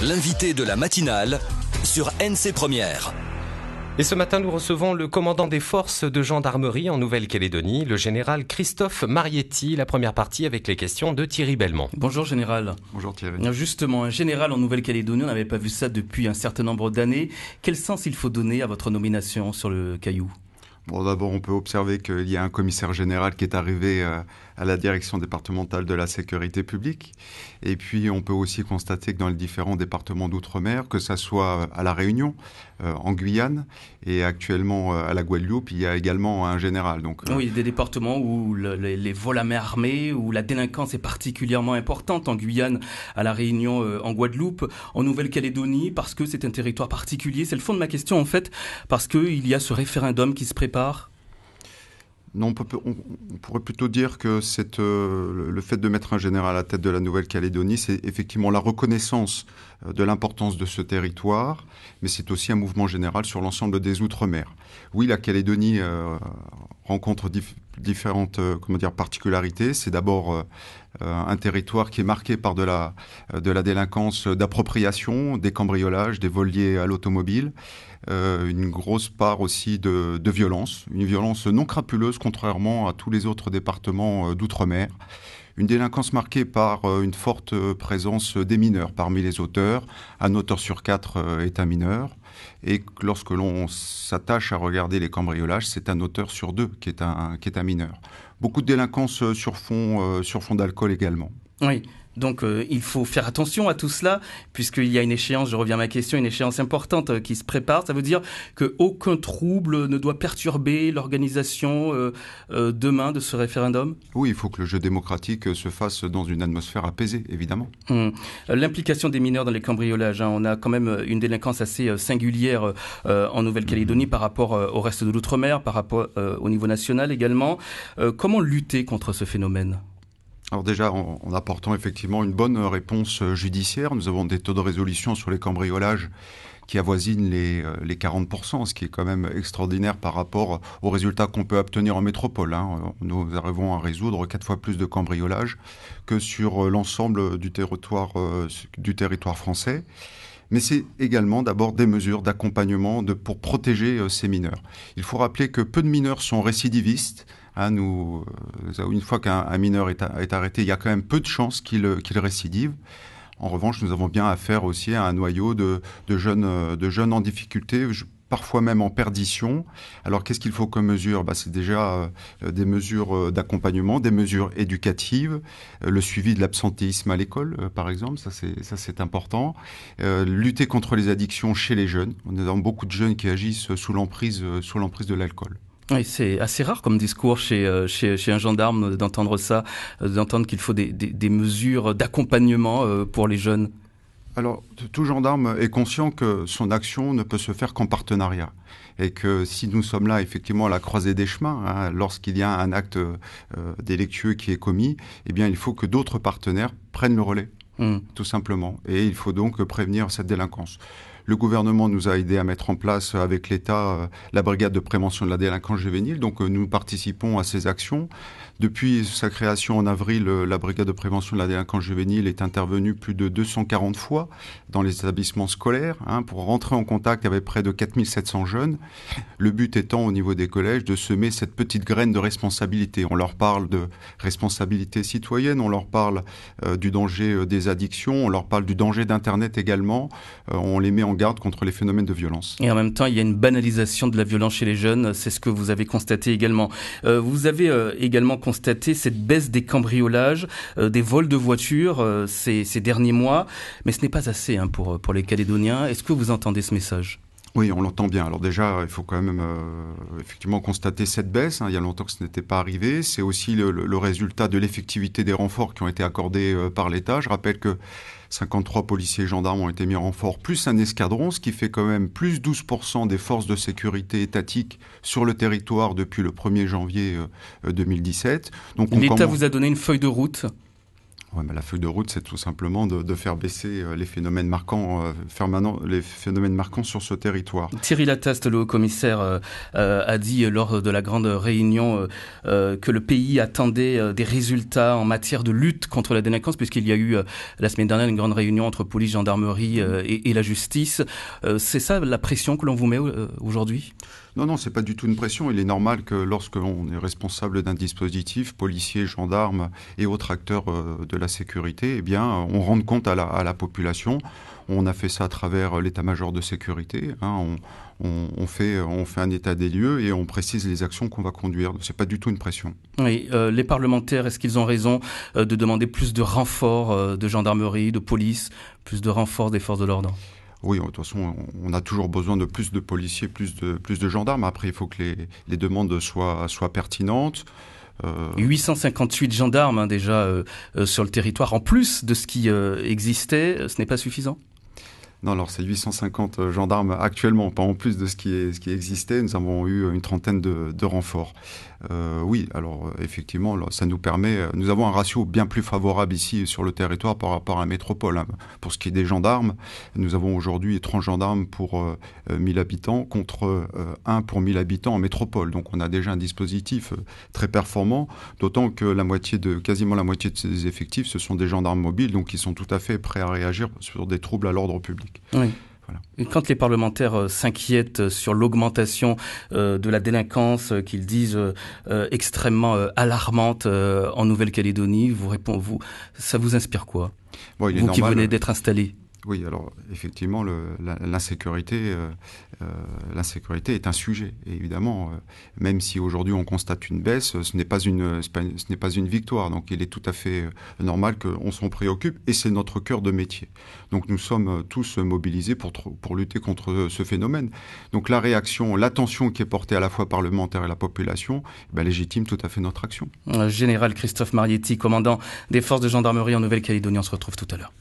L'invité de la matinale sur NC Première. Et ce matin, nous recevons le commandant des forces de gendarmerie en Nouvelle-Calédonie, le général Christophe Marietti. La première partie avec les questions de Thierry Belmont. Bonjour général. Bonjour Thierry. Justement, un général en Nouvelle-Calédonie, on n'avait pas vu ça depuis un certain nombre d'années. Quel sens il faut donner à votre nomination sur le Caillou ? Bon, d'abord, on peut observer qu'il y a un commissaire général qui est arrivé à la direction départementale de la sécurité publique. Et puis, on peut aussi constater que dans les différents départements d'outre-mer, que ça soit à La Réunion, en Guyane et actuellement à la Guadeloupe, il y a également un général. Donc, oui, des départements où les vols à main armée, où la délinquance est particulièrement importante, en Guyane, à La Réunion, en Guadeloupe, en Nouvelle-Calédonie, parce que c'est un territoire particulier. C'est le fond de ma question, en fait, parce qu'il y a ce référendum qui se prépare. Non, on pourrait plutôt dire que le fait de mettre un général à la tête de la Nouvelle-Calédonie, c'est effectivement la reconnaissance de l'importance de ce territoire, mais c'est aussi un mouvement général sur l'ensemble des Outre-mer. Oui, la Calédonie rencontre différentes particularités. C'est d'abord un territoire qui est marqué par de la délinquance d'appropriation, des cambriolages, des vols liés à l'automobile, une grosse part aussi de violence, une violence non crapuleuse contrairement à tous les autres départements d'outre-mer. Une délinquance marquée par une forte présence des mineurs parmi les auteurs. Un auteur sur 4 est un mineur. Et lorsque l'on s'attache à regarder les cambriolages, c'est un auteur sur 2 qui est un mineur. Beaucoup de délinquance sur fond d'alcool également. Oui. Donc il faut faire attention à tout cela, puisqu'il y a une échéance, je reviens à ma question, une échéance importante qui se prépare. Ça veut dire qu'aucun trouble ne doit perturber l'organisation demain de ce référendum ? Oui, il faut que le jeu démocratique se fasse dans une atmosphère apaisée, évidemment. L'implication des mineurs dans les cambriolages, on a quand même une délinquance assez singulière en Nouvelle-Calédonie par rapport au reste de l'outre-mer, par rapport au niveau national également. Comment lutter contre ce phénomène ? Alors déjà, en apportant effectivement une bonne réponse judiciaire, nous avons des taux de résolution sur les cambriolages qui avoisinent les 40%, ce qui est quand même extraordinaire par rapport aux résultats qu'on peut obtenir en métropole. Nous arrivons à résoudre 4 fois plus de cambriolages que sur l'ensemble du territoire français. Mais c'est également d'abord des mesures d'accompagnement pour protéger ces mineurs. Il faut rappeler que peu de mineurs sont récidivistes. Une fois qu'un mineur est arrêté, il y a quand même peu de chances qu'il récidive. En revanche, nous avons bien affaire aussi à un noyau de jeunes en difficulté, parfois même en perdition. Alors, qu'est-ce qu'il faut comme mesure ? C'est déjà des mesures d'accompagnement, des mesures éducatives, le suivi de l'absentéisme à l'école, par exemple, ça c'est important. Lutter contre les addictions chez les jeunes. On a beaucoup de jeunes qui agissent sous l'emprise de l'alcool. Oui, c'est assez rare comme discours chez un gendarme d'entendre ça, d'entendre qu'il faut des mesures d'accompagnement pour les jeunes. Alors, tout gendarme est conscient que son action ne peut se faire qu'en partenariat. Et que si nous sommes là, effectivement, à la croisée des chemins, lorsqu'il y a un acte délictueux qui est commis, eh bien, il faut que d'autres partenaires prennent le relais, tout simplement. Et il faut donc prévenir cette délinquance. Le gouvernement nous a aidés à mettre en place avec l'État la brigade de prévention de la délinquance juvénile. Donc nous participons à ces actions. Depuis sa création en avril, la brigade de prévention de la délinquance juvénile est intervenue plus de 240 fois dans les établissements scolaires pour rentrer en contact avec près de 4700 jeunes. Le but étant au niveau des collèges de semer cette petite graine de responsabilité. On leur parle de responsabilité citoyenne, on leur parle du danger des addictions, on leur parle du danger d'Internet également. On les met en garde contre les phénomènes de violence. Et en même temps, il y a une banalisation de la violence chez les jeunes, c'est ce que vous avez constaté également. Vous avez également constaté cette baisse des cambriolages, des vols de voitures ces derniers mois, mais ce n'est pas assez pour les Calédoniens. Est-ce que vous entendez ce message ? Oui, on l'entend bien. Alors déjà, il faut quand même effectivement constater cette baisse. Il y a longtemps que ce n'était pas arrivé. C'est aussi le résultat de l'effectivité des renforts qui ont été accordés par l'État. Je rappelle que 53 policiers et gendarmes ont été mis en renfort, plus un escadron, ce qui fait quand même plus 12% des forces de sécurité étatiques sur le territoire depuis le 1er janvier 2017. Donc l'État vous a donné une feuille de route ? Ouais, mais la feuille de route, c'est tout simplement de faire baisser les phénomènes marquants, sur ce territoire. Thierry Lataste, le haut-commissaire, a dit lors de la grande réunion que le pays attendait des résultats en matière de lutte contre la délinquance, puisqu'il y a eu la semaine dernière une grande réunion entre police, gendarmerie et la justice. C'est ça la pression que l'on vous met aujourd'hui ? Non, c'est pas du tout une pression. Il est normal que lorsque l'on est responsable d'un dispositif, policiers, gendarmes et autres acteurs de la sécurité, eh bien, on rende compte à la population. On a fait ça à travers l'état-major de sécurité. On fait un état des lieux et on précise les actions qu'on va conduire. C'est pas du tout une pression. Oui, les parlementaires, est-ce qu'ils ont raison de demander plus de renforts de gendarmerie, de police, plus de renforts des forces de l'ordre ? Oui, de toute façon, on a toujours besoin de plus de policiers, plus de gendarmes. Après, il faut que les demandes soient pertinentes. 858 gendarmes déjà sur le territoire, en plus de ce qui existait, ce n'est pas suffisant ? Non, alors c'est 850 gendarmes actuellement, pas en plus de ce qui existait. Nous avons eu une trentaine de renforts. Oui, alors effectivement, ça nous permet... Nous avons un ratio bien plus favorable ici sur le territoire par rapport à la métropole. Pour ce qui est des gendarmes, nous avons aujourd'hui 30 gendarmes pour 1000 habitants contre 1 pour 1000 habitants en métropole. Donc on a déjà un dispositif très performant, d'autant que quasiment la moitié de ces effectifs, ce sont des gendarmes mobiles, donc ils sont tout à fait prêts à réagir sur des troubles à l'ordre public. Oui. Voilà. Et quand les parlementaires s'inquiètent sur l'augmentation de la délinquance qu'ils disent extrêmement alarmante en Nouvelle-Calédonie, ça vous inspire quoi ? Bon, vous qui venez d'être installé. Oui, alors effectivement, l'insécurité est un sujet. Et évidemment, même si aujourd'hui on constate une baisse, ce n'est pas une victoire. Donc il est tout à fait normal qu'on s'en préoccupe et c'est notre cœur de métier. Donc nous sommes tous mobilisés pour lutter contre ce phénomène. Donc la réaction, l'attention qui est portée à la fois parlementaire et la population, légitime tout à fait notre action. Général Christophe Marietti, commandant des forces de gendarmerie en Nouvelle-Calédonie, on se retrouve tout à l'heure.